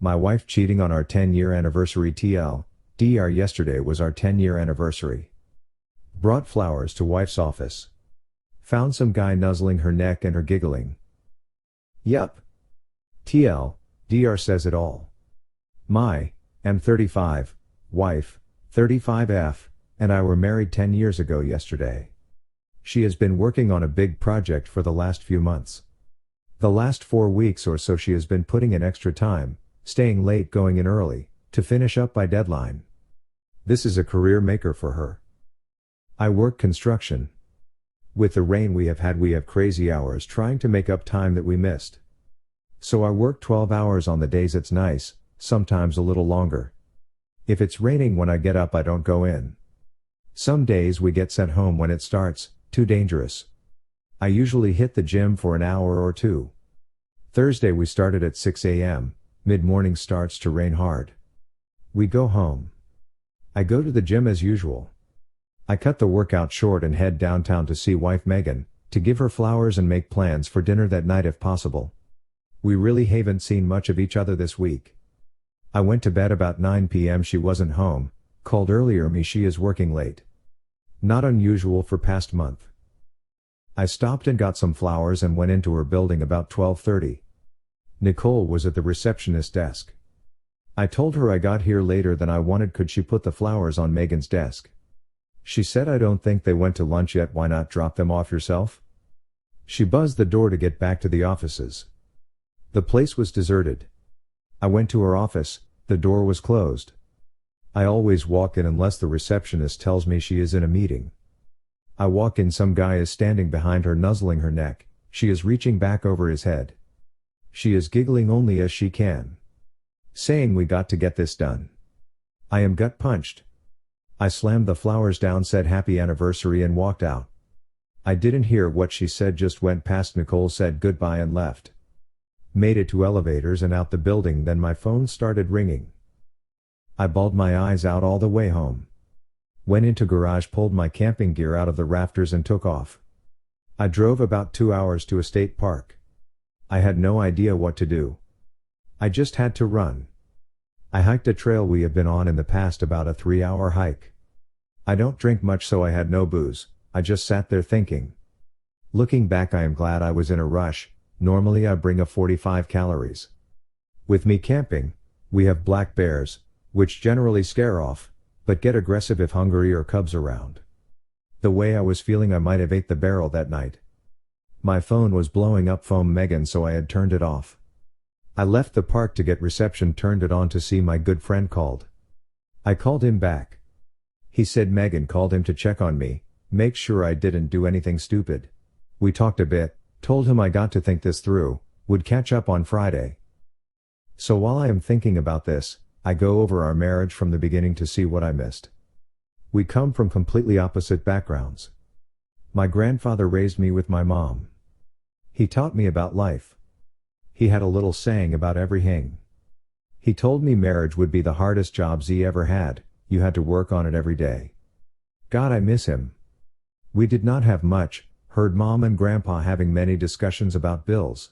My wife cheating on our 10-year anniversary DR yesterday was our 10-year anniversary. Brought flowers to wife's office. Found some guy nuzzling her neck and her giggling. Yup. DR says it all. My, M35, wife, 35F, and I were married 10 years ago yesterday. She has been working on a big project for the last few months. The last 4 weeks or so she has been putting in extra time, staying late going in early, to finish up by deadline. This is a career maker for her. I work construction. With the rain we have crazy hours trying to make up time that we missed. So I work 12 hours on the days it's nice, sometimes a little longer. If it's raining when I get up I don't go in. Some days we get sent home when it starts, too dangerous. I usually hit the gym for an hour or two. Thursday we started at 6 a.m., mid-morning starts to rain hard. We go home. I go to the gym as usual. I cut the workout short and head downtown to see wife Megan, to give her flowers and make plans for dinner that night if possible. We really haven't seen much of each other this week. I went to bed about 9 p.m. She wasn't home, called earlier she is working late. Not unusual for past month. I stopped and got some flowers and went into her building about 12:30. Nicole was at the receptionist desk. I told her I got here later than I wanted. Could she put the flowers on Megan's desk? She said I don't think they went to lunch yet, why not drop them off yourself? She buzzed the door to get back to the offices. The place was deserted. I went to her office, the door was closed. I always walk in unless the receptionist tells me she is in a meeting. I walk in, some guy is standing behind her nuzzling her neck, she is reaching back over his head. She is giggling only as she can. Saying we got to get this done. I am gut punched. I slammed the flowers down, said happy anniversary and walked out. I didn't hear what she said, just went past Nicole, said goodbye and left. Made it to elevators and out the building, then my phone started ringing. I bawled my eyes out all the way home. Went into garage, pulled my camping gear out of the rafters and took off. I drove about 2 hours to a state park. I had no idea what to do. I just had to run. I hiked a trail we have been on in the past, about a 3-hour hike. I don't drink much so I had no booze, I just sat there thinking. Looking back I am glad I was in a rush, normally I bring a 45 calories. With me camping, we have black bears, which generally scare off, but get aggressive if hungry or cubs around. The way I was feeling I might have ate the barrel that night. My phone was blowing up foam Megan, so I had turned it off. I left the park to get reception, turned it on to see my good friend called. I called him back. He said Megan called him to check on me, make sure I didn't do anything stupid. We talked a bit, told him I got to think this through, would catch up on Friday. So while I am thinking about this, I go over our marriage from the beginning to see what I missed. We come from completely opposite backgrounds. My grandfather raised me with my mom. He taught me about life. He had a little saying about everything. He told me marriage would be the hardest jobs he ever had, you had to work on it every day. God, I miss him. We did not have much, heard mom and grandpa having many discussions about bills.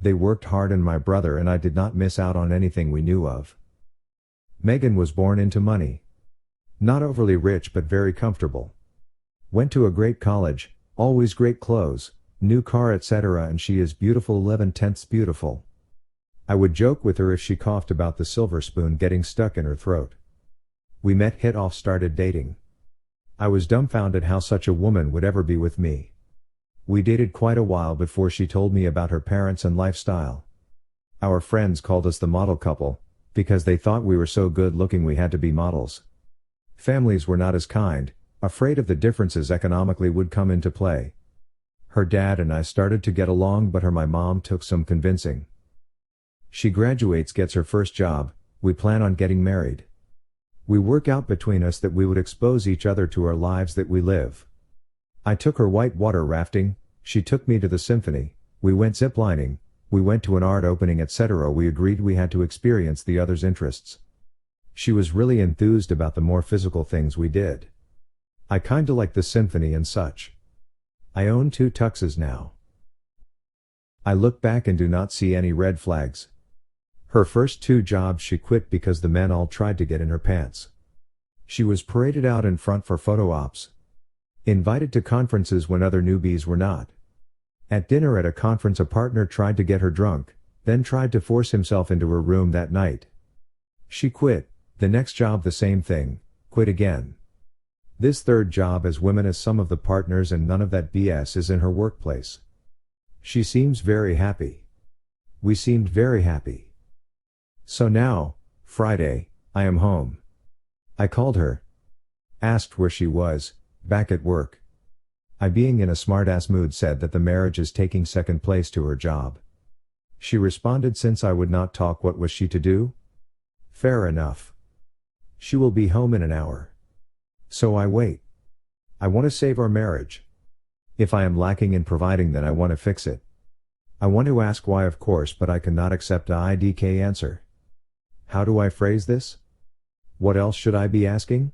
They worked hard and my brother and I did not miss out on anything we knew of. Megan was born into money. Not overly rich but very comfortable. Went to a great college, always great clothes, new car etc. and she is beautiful, 11/10 beautiful. I would joke with her if she coughed about the silver spoon getting stuck in her throat. We met, hit off, started dating. I was dumbfounded how such a woman would ever be with me. We dated quite a while before she told me about her parents and lifestyle. Our friends called us the model couple, because they thought we were so good looking we had to be models. Families were not as kind, afraid of the differences economically would come into play. Her dad and I started to get along, but my mom took some convincing. She graduates, gets her first job, we plan on getting married. We work out between us that we would expose each other to our lives that we live. I took her whitewater rafting, she took me to the symphony, we went ziplining, we went to an art opening etc. We agreed we had to experience the other's interests. She was really enthused about the more physical things we did. I kinda like the symphony and such. I own 2 tuxes now. I look back and do not see any red flags. Her first 2 jobs she quit because the men all tried to get in her pants. She was paraded out in front for photo ops. Invited to conferences when other newbies were not. At dinner at a conference a partner tried to get her drunk, then tried to force himself into her room that night. She quit. The next job the same thing, quit again. This third job as women as some of the partners and none of that BS is in her workplace. She seems very happy. We seemed very happy. So now, Friday, I am home. I called her. Asked where she was, back at work. I being in a smart-ass mood said that the marriage is taking second place to her job. She responded since I would not talk what was she to do? Fair enough. She will be home in an hour. So I wait. I want to save our marriage. If I am lacking in providing then I want to fix it. I want to ask why of course but I cannot accept a IDK answer. How do I phrase this? What else should I be asking?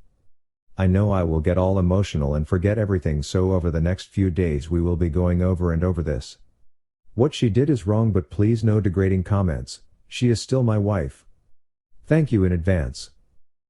I know I will get all emotional and forget everything so over the next few days we will be going over and over this. What she did is wrong but please no degrading comments, she is still my wife. Thank you in advance.